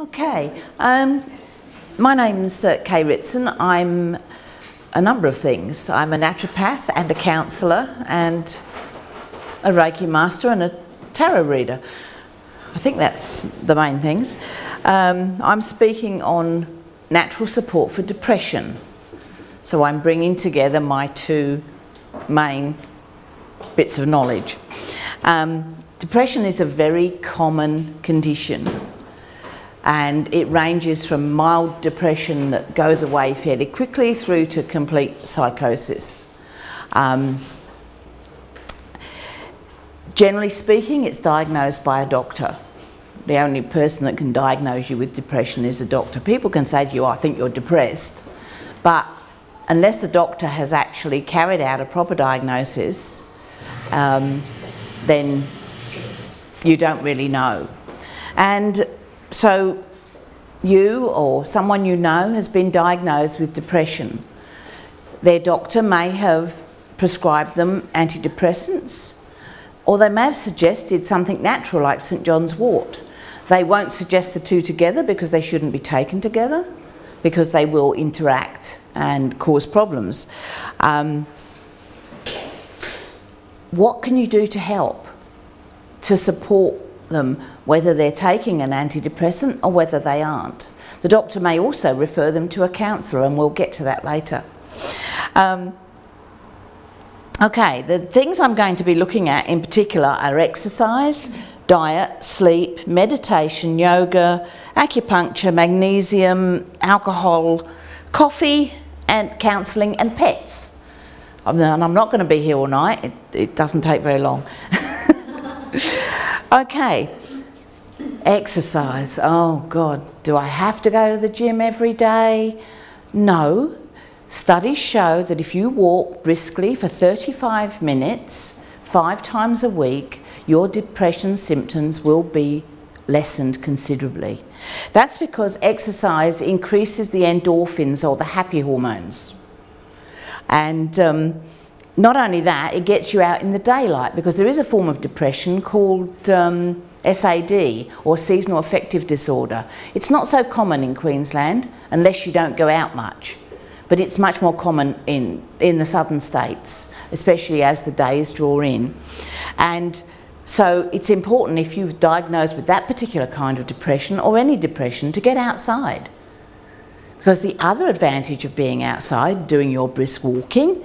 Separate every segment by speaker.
Speaker 1: Okay, my name's Kay Ritson. I'm a number of things. I'm a naturopath and a counsellor and a Reiki master and a tarot reader. I think that's the main things. I'm speaking on natural support for depression. So I'm bringing together my two main bits of knowledge. Depression is a very common condition, and it ranges from mild depression that goes away fairly quickly through to complete psychosis. Generally speaking, it's diagnosed by a doctor. The only person that can diagnose you with depression is a doctor. People can say to you, "I think you're depressed," but unless the doctor has actually carried out a proper diagnosis, then you don't really know. And so you or someone you know has been diagnosed with depression. Their doctor may have prescribed them antidepressants, or they may have suggested something natural like St. John's wort. They won't suggest the two together because they shouldn't be taken together, because they will interact and cause problems. What can you do to help, to support them, whether they're taking an antidepressant or whether they aren't? The doctor may also refer them to a counsellor, and we'll get to that later. Okay, the things I'm going to be looking at in particular are exercise, diet, sleep, meditation, yoga, acupuncture, magnesium, alcohol, coffee, and counselling and pets. And I'm not going to be here all night. It doesn't take very long. Okay, exercise. Oh God, do I have to go to the gym every day? No. Studies show that if you walk briskly for 35 minutes, 5 times a week, your depression symptoms will be lessened considerably. That's because exercise increases the endorphins, or the happy hormones. And not only that, it gets you out in the daylight, because there is a form of depression called SAD, or seasonal affective disorder. It's not so common in Queensland unless you don't go out much, but it's much more common in the southern states, especially as the days draw in. And so it's important, if you've diagnosed with that particular kind of depression or any depression, to get outside. Because the other advantage of being outside, doing your brisk walking,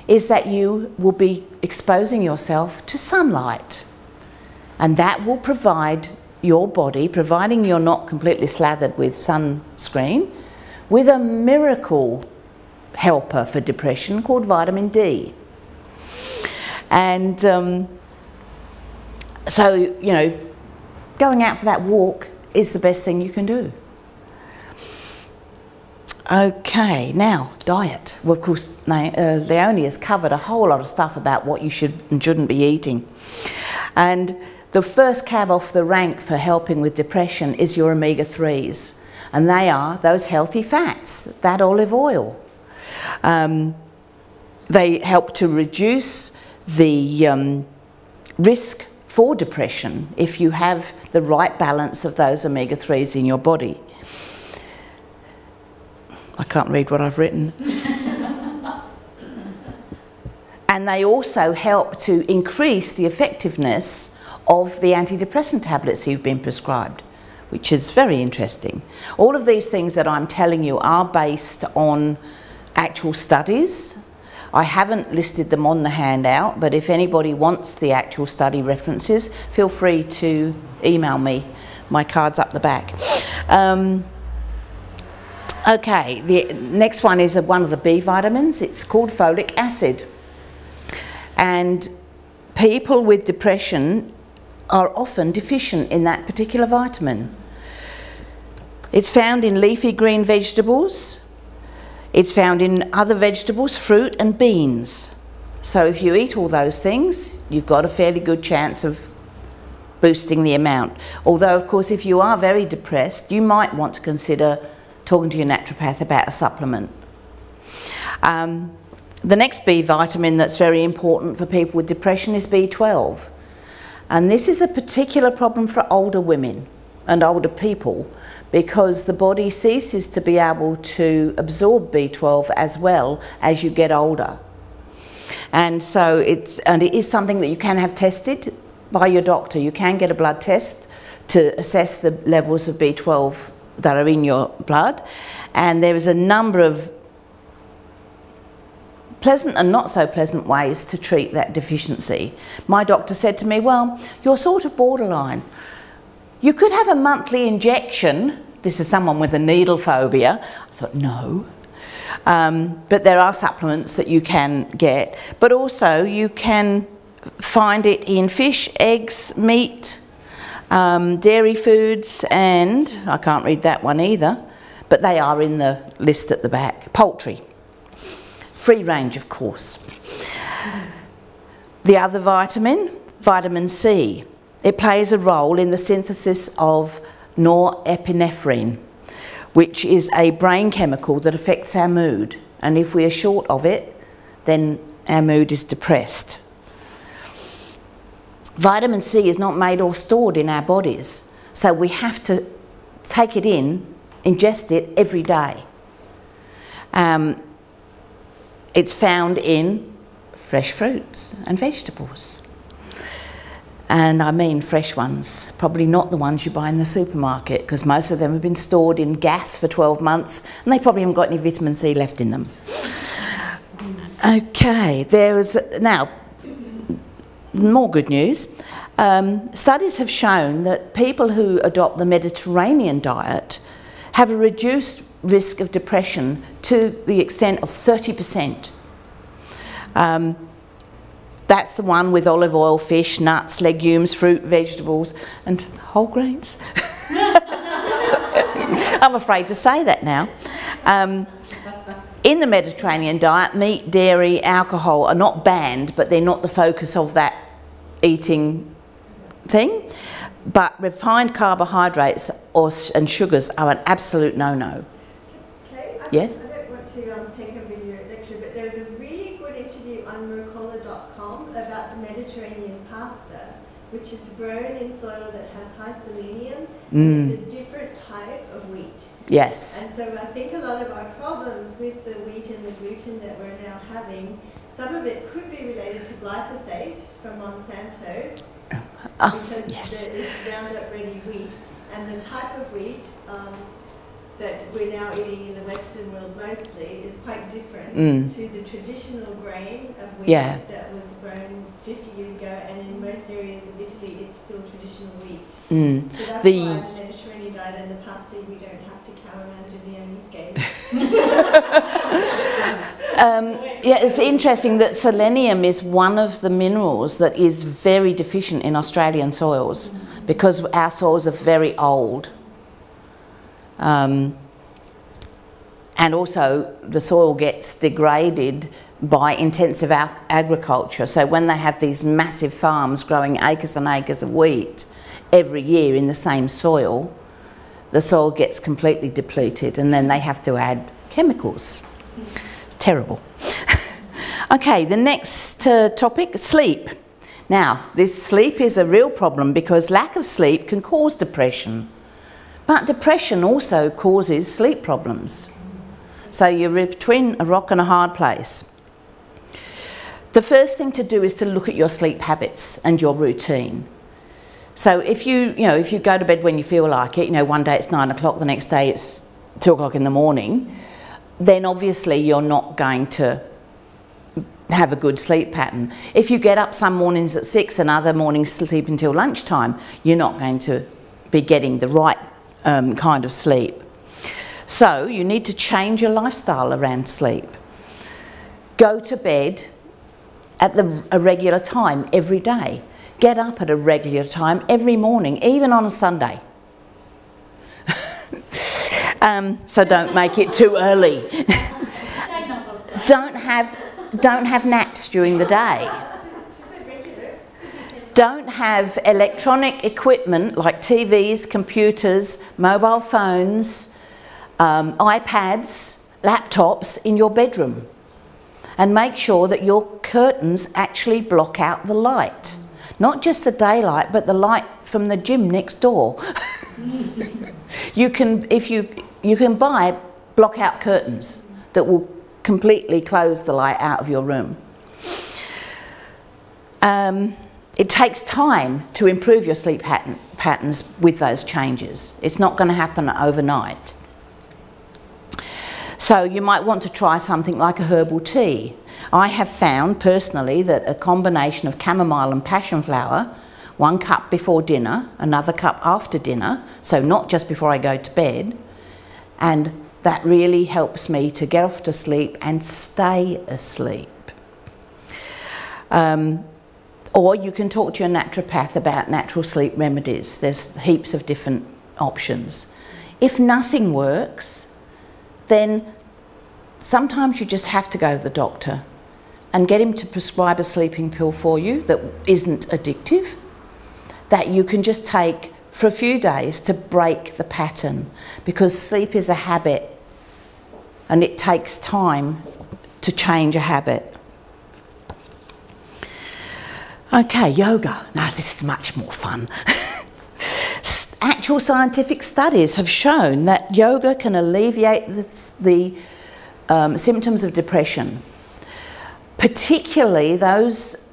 Speaker 1: is that you will be exposing yourself to sunlight. And that will provide your body, providing you're not completely slathered with sunscreen, with a miracle helper for depression called vitamin D. And so, you know, going out for that walk is the best thing you can do. Okay, now, diet. Well, of course, Leonie has covered a whole lot of stuff about what you should and shouldn't be eating. And the first cab off the rank for helping with depression is your omega-3s. And they are those healthy fats, that olive oil. They help to reduce the risk for depression if you have the right balance of those omega-3s in your body. I can't read what I've written. And they also help to increase the effectiveness of the antidepressant tablets you've been prescribed, which is very interesting. All of these things that I'm telling you are based on actual studies. I haven't listed them on the handout, but if anybody wants the actual study references, feel free to email me. My card's up the back. Okay, the next one is one of the B vitamins. It's called folic acid. And people with depression are often deficient in that particular vitamin. It's found in leafy green vegetables. It's found in other vegetables, fruit and beans. So if you eat all those things, you've got a fairly good chance of boosting the amount. Although, of course, if you are very depressed, you might want to consider talking to your naturopath about a supplement. The next B vitamin that's very important for people with depression is B12. And this is a particular problem for older women and older people because the body ceases to be able to absorb B12 as well as you get older. And so it is something that you can have tested by your doctor. You can get a blood test to assess the levels of B12 that are in your blood, and there is a number of pleasant and not so pleasant ways to treat that deficiency. My doctor said to me, well, you're sort of borderline. You could have a monthly injection. This is someone with a needle phobia. I thought, no. But there are supplements that you can get, but also you can find it in fish, eggs, meat, dairy foods, and I can't read that one either, but they are in the list at the back. Poultry. Free range, of course. The other vitamin, vitamin C. It plays a role in the synthesis of norepinephrine, which is a brain chemical that affects our mood. And if we are short of it, then our mood is depressed. Vitamin C is not made or stored in our bodies, so we have to take it in, ingest it every day. It's found in fresh fruits and vegetables. And I mean fresh ones, probably not the ones you buy in the supermarket, because most of them have been stored in gas for 12 months and they probably haven't got any vitamin C left in them. Okay, now, more good news. Studies have shown that people who adopt the Mediterranean diet have a reduced risk of depression to the extent of 30%. That's the one with olive oil, fish, nuts, legumes, fruit, vegetables, and whole grains. I'm afraid to say that now. In the Mediterranean diet, meat, dairy, alcohol are not banned, but they're not the focus of that eating thing. But refined carbohydrates and sugars are an absolute no-no.
Speaker 2: Okay,
Speaker 1: Yes?
Speaker 2: I don't want to take over your lecture, but there was a really good interview on Mercola.com about the Mediterranean pasta, which is grown in soil that has high selenium, and it's a different type of wheat.
Speaker 1: Yes.
Speaker 2: And so I think a lot of our problems with the wheat and the gluten that we're now having, some of it could be related to glyphosate from Monsanto, because
Speaker 1: yes.
Speaker 2: it's Roundup Ready wheat, and the type of wheat that we're now eating in the Western world mostly is quite different to the traditional grain of wheat that was grown 50 years ago, and in most areas of Italy it's still traditional wheat. So that's why the Mediterranean diet and the pasta, we don't have to cow around Viviani's gaze.
Speaker 1: Yeah, it's interesting that selenium is one of the minerals that is very deficient in Australian soils, because our soils are very old. And also the soil gets degraded by intensive agriculture. So when they have these massive farms growing acres and acres of wheat every year in the same soil, the soil gets completely depleted, and then they have to add chemicals. It's terrible. Okay, the next topic, sleep. Now, this sleep is a real problem because lack of sleep can cause depression. But depression also causes sleep problems. So you're between a rock and a hard place. The first thing to do is to look at your sleep habits and your routine. So if you go to bed when you feel like it, one day it's 9 o'clock, the next day it's 2 o'clock in the morning, then obviously you're not going to have a good sleep pattern. If you get up some mornings at 6 and other mornings sleep until lunchtime, you're not going to be getting the right kind of sleep. So you need to change your lifestyle around sleep. Go to bed at a regular time every day. Get up at a regular time every morning, even on a Sunday. So don't make it too early. Don't have naps during the day. Don't have electronic equipment like TVs, computers, mobile phones, iPads, laptops in your bedroom. And make sure that your curtains actually block out the light. Not just the daylight, but the light from the gym next door. You can buy block-out curtains that will completely close the light out of your room. It takes time to improve your sleep patterns with those changes. It's not going to happen overnight. So you might want to try something like a herbal tea. I have found personally that a combination of chamomile and passion flower, 1 cup before dinner, another cup after dinner, so not just before I go to bed, and that really helps me to get off to sleep and stay asleep. Or you can talk to your naturopath about natural sleep remedies. There's heaps of different options. If nothing works, then sometimes you just have to go to the doctor and get him to prescribe a sleeping pill for you that isn't addictive, that you can just take for a few days to break the pattern, because sleep is a habit and it takes time to change a habit. Okay, yoga. Now this is much more fun. Actual scientific studies have shown that yoga can alleviate the symptoms of depression, particularly those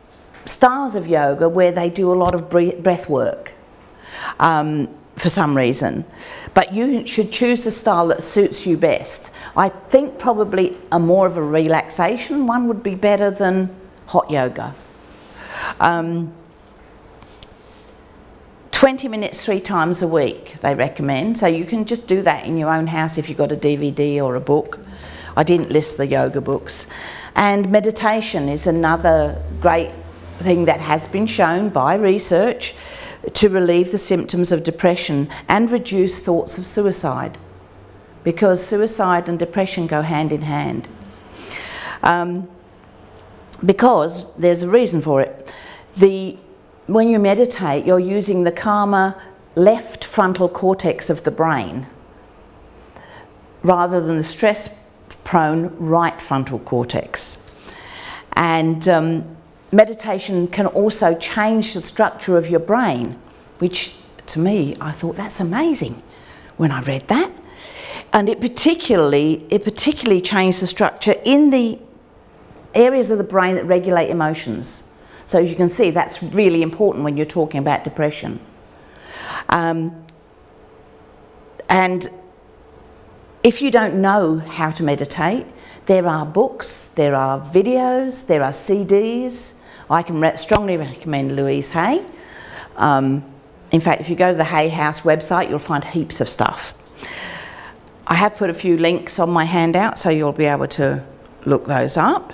Speaker 1: styles of yoga where they do a lot of breath work for some reason. But you should choose the style that suits you best. I think probably more of a relaxation one would be better than hot yoga. 20 minutes 3 times a week they recommend, so you can just do that in your own house if you've got a DVD or a book. I didn't list the yoga books. And meditation is another great thing that has been shown by research to relieve the symptoms of depression and reduce thoughts of suicide, because suicide and depression go hand in hand. Because there's a reason for it. When you meditate, you're using the calmer left frontal cortex of the brain rather than the stress-prone right frontal cortex. And meditation can also change the structure of your brain, which to me, I thought that's amazing when I read that. And it particularly changed the structure in the areas of the brain that regulate emotions. So as you can see, that's really important when you're talking about depression. And if you don't know how to meditate, there are books, there are videos, there are CDs. I can strongly recommend Louise Hay. In fact, if you go to the Hay House website, you'll find heaps of stuff. I have put a few links on my handout, so you'll be able to look those up.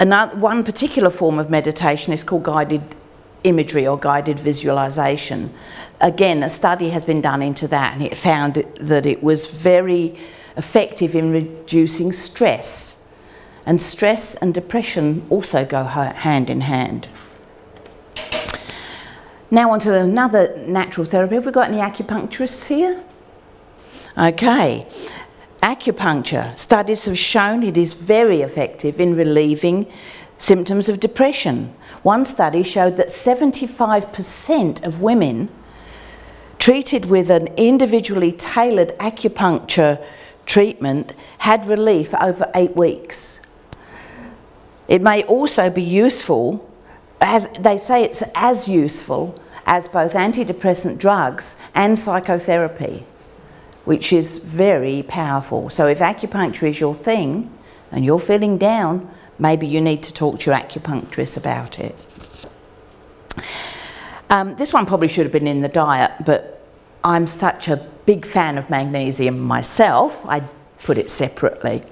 Speaker 1: One particular form of meditation is called guided imagery or guided visualization. Again, a study has been done into that, and it found that it was very effective in reducing stress. And stress and depression also go hand in hand. Now on to another natural therapy. Have we got any acupuncturists here? Okay. Acupuncture. Studies have shown it is very effective in relieving symptoms of depression. One study showed that 75% of women treated with an individually tailored acupuncture treatment had relief over 8 weeks. It may also be useful, as they say it's as useful as both antidepressant drugs and psychotherapy, which is very powerful. So if acupuncture is your thing and you're feeling down, maybe you need to talk to your acupuncturist about it. This one probably should have been in the diet, but I'm such a big fan of magnesium myself, I put it separately.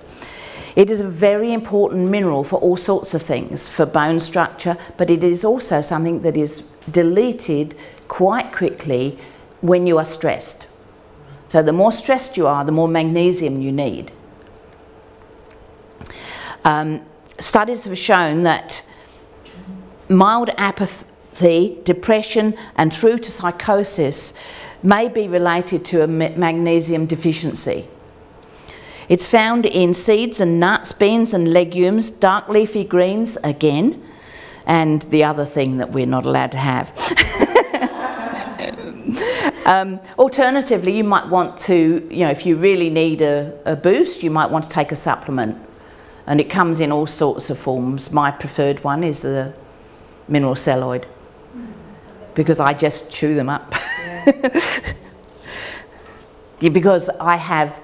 Speaker 1: It is a very important mineral for all sorts of things, for bone structure, but it is also something that is deleted quite quickly when you are stressed. So the more stressed you are, the more magnesium you need. Studies have shown that mild apathy, depression, and through to psychosis may be related to a magnesium deficiency. It's found in seeds and nuts, beans and legumes, dark leafy greens again, and the other thing that we're not allowed to have. Alternatively, you might want to, if you really need a boost, you might want to take a supplement. And it comes in all sorts of forms. My preferred one is the mineral celluloid, because I just chew them up. Yeah, because I have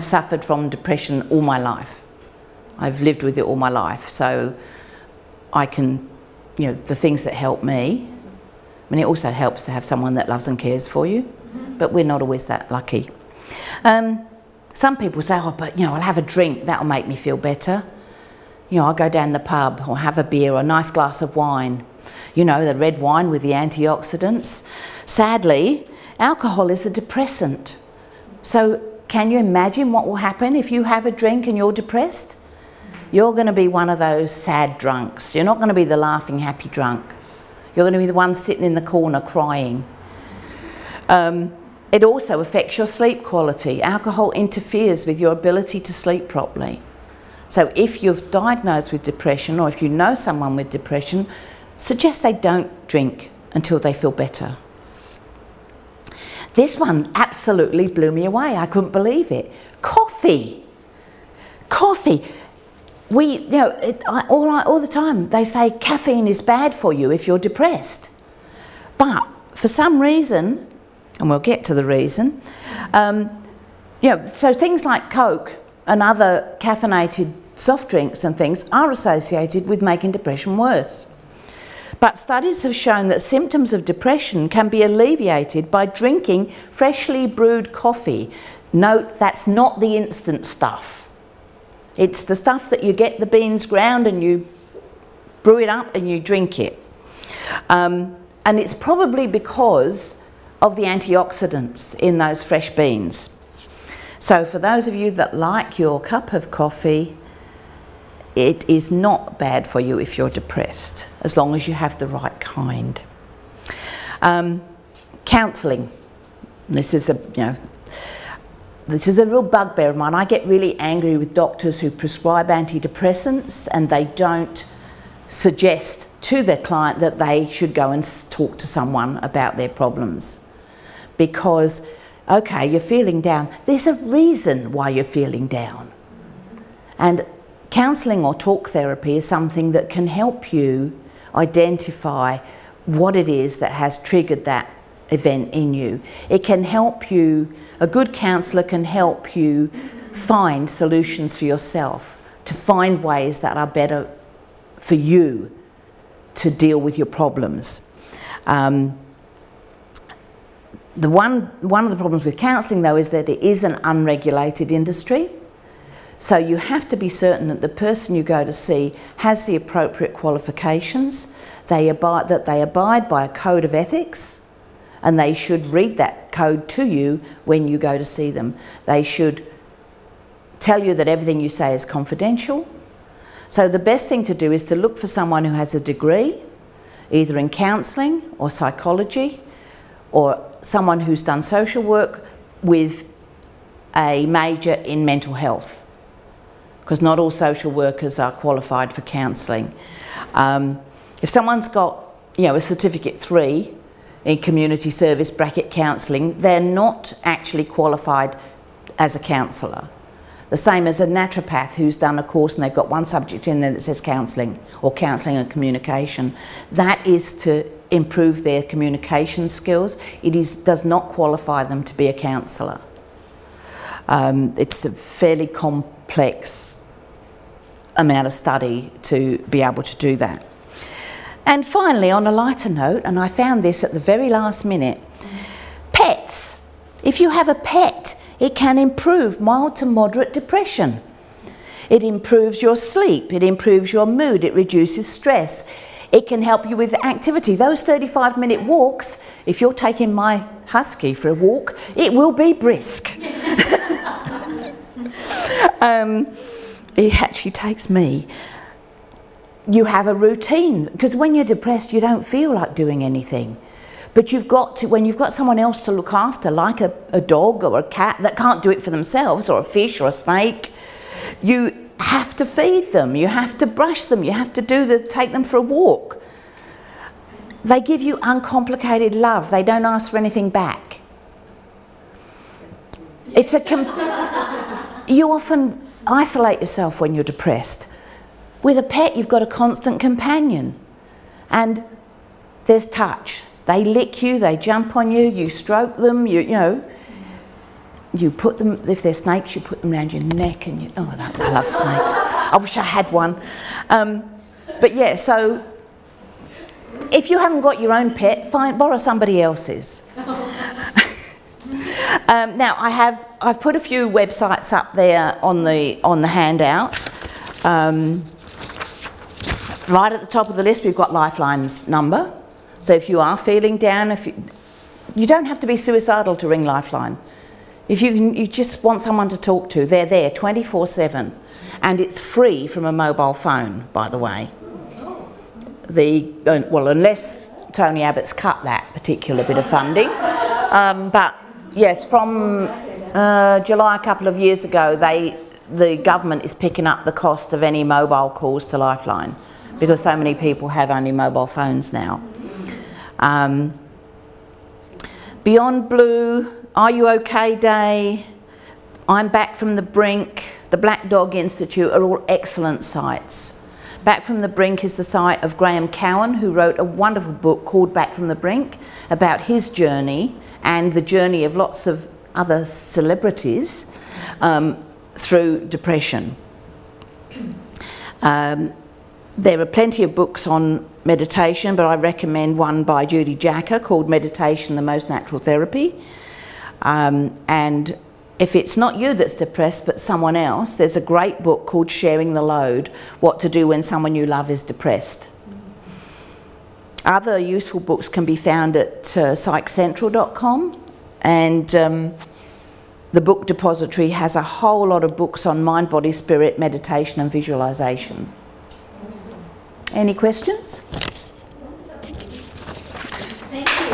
Speaker 1: suffered from depression all my life. I've lived with it all my life, so I can, the things that help me. I mean, it also helps to have someone that loves and cares for you, but we're not always that lucky. Some people say, oh, but I'll have a drink, that'll make me feel better. I'll go down the pub or have a beer or a nice glass of wine. The red wine with the antioxidants. Sadly, alcohol is a depressant. So can you imagine what will happen if you have a drink and you're depressed? You're going to be one of those sad drunks. You're not going to be the laughing, happy drunk. You're going to be the one sitting in the corner crying. It also affects your sleep quality. Alcohol interferes with your ability to sleep properly. So if you've diagnosed with depression, or if you know someone with depression, suggest they don't drink until they feel better. This one absolutely blew me away. I couldn't believe it. Coffee. Coffee. All the time they say caffeine is bad for you if you're depressed. But for some reason, and we'll get to the reason, so things like Coke and other caffeinated soft drinks and things are associated with making depression worse. But studies have shown that symptoms of depression can be alleviated by drinking freshly brewed coffee. Note, that's not the instant stuff. It's the stuff that you get the beans ground and you brew it up and you drink it. And it's probably because of the antioxidants in those fresh beans. So for those of you that like your cup of coffee, it is not bad for you if you're depressed, as long as you have the right kind. Counselling. This is a real bugbear of mine. I get really angry with doctors who prescribe antidepressants and they don't suggest to their client that they should go and talk to someone about their problems. Because, okay, you're feeling down. There's a reason why you're feeling down. And counselling or talk therapy is something that can help you identify what it is that has triggered that event in you. It can help you, a good counsellor can help you find solutions for yourself, to find ways that are better for you to deal with your problems. One of the problems with counselling, though, is that it is an unregulated industry. So you have to be certain that the person you go to see has the appropriate qualifications, that they abide by a code of ethics, and they should read that code to you when you go to see them. They should tell you that everything you say is confidential. So the best thing to do is to look for someone who has a degree, either in counselling or psychology, or someone who's done social work with a major in mental health, because not all social workers are qualified for counselling. If someone's got, a Certificate 3 in community service counselling, they're not actually qualified as a counsellor. The same as a naturopath who's done a course and they've got one subject in there that says counselling, or counselling and communication. That is to improve their communication skills. It does not qualify them to be a counsellor. It's a fairly complex amount of study to be able to do that. And finally, on a lighter note, and I found this at the very last minute, pets. If you have a pet, it can improve mild to moderate depression. It improves your sleep, it improves your mood, it reduces stress. It can help you with activity. Those 35-minute walks, if you're taking my husky for a walk, it will be brisk. It actually takes me. You have a routine, because when you're depressed you don't feel like doing anything. But you've got to, when you've got someone else to look after, like a dog or a cat that can't do it for themselves, or a fish or a snake, you have to feed them, you have to brush them, you have to take them for a walk. They give you uncomplicated love. They don't ask for anything back. You often isolate yourself when you're depressed. With a pet, you've got a constant companion. And there's touch. They lick you, they jump on you, you stroke them, you know. You put them, if they're snakes, you put them around your neck and I love snakes. I wish I had one. But yeah, so if you haven't got your own pet, borrow somebody else's. Now I've put a few websites up there on the handout. Right at the top of the list, we've got Lifeline's number. So if you are feeling down, you don't have to be suicidal to ring Lifeline. If you just want someone to talk to, they're there 24/7, and it's free from a mobile phone, by the way. Well, unless Tony Abbott's cut that particular bit of funding, but yes, from July a couple of years ago, the government is picking up the cost of any mobile calls to Lifeline because so many people have only mobile phones now. Beyond Blue, Are You OK Day, I'm Back from the Brink, the Black Dog Institute are all excellent sites. Back from the Brink is the site of Graham Cowan, who wrote a wonderful book called Back from the Brink about his journey and the journey of lots of other celebrities through depression. There are plenty of books on meditation, but I recommend one by Judy Jacker called Meditation, the Most Natural Therapy. And if it's not you that's depressed but someone else, there's a great book called Sharing the Load, What to Do When Someone You Love is Depressed. Other useful books can be found at psychcentral.com, and the Book Depository has a whole lot of books on mind, body, spirit, meditation and visualisation. Any questions?
Speaker 2: Thank you.